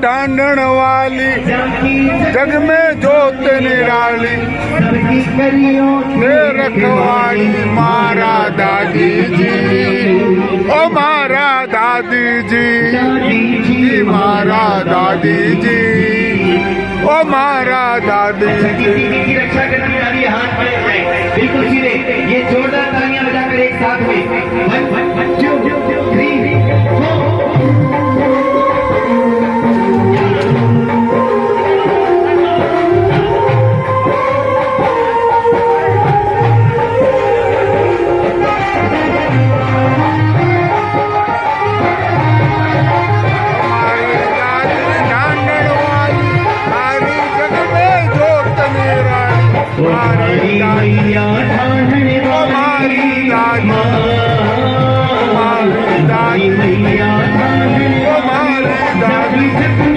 ढांढण वाली, जग में जोत निराली, रखवाली मारा दादी जी, ओ मारा दादी जी, मारा दादी जी, ओ मारा दादी जी। की रक्षा करने वाली हाथ खड़े हैं बिल्कुल सीधे। ये जोरदार तालियां बजाकर एक साथ में 1 2 3 4। मैया ढांढने वाली मैया ढांढने वाली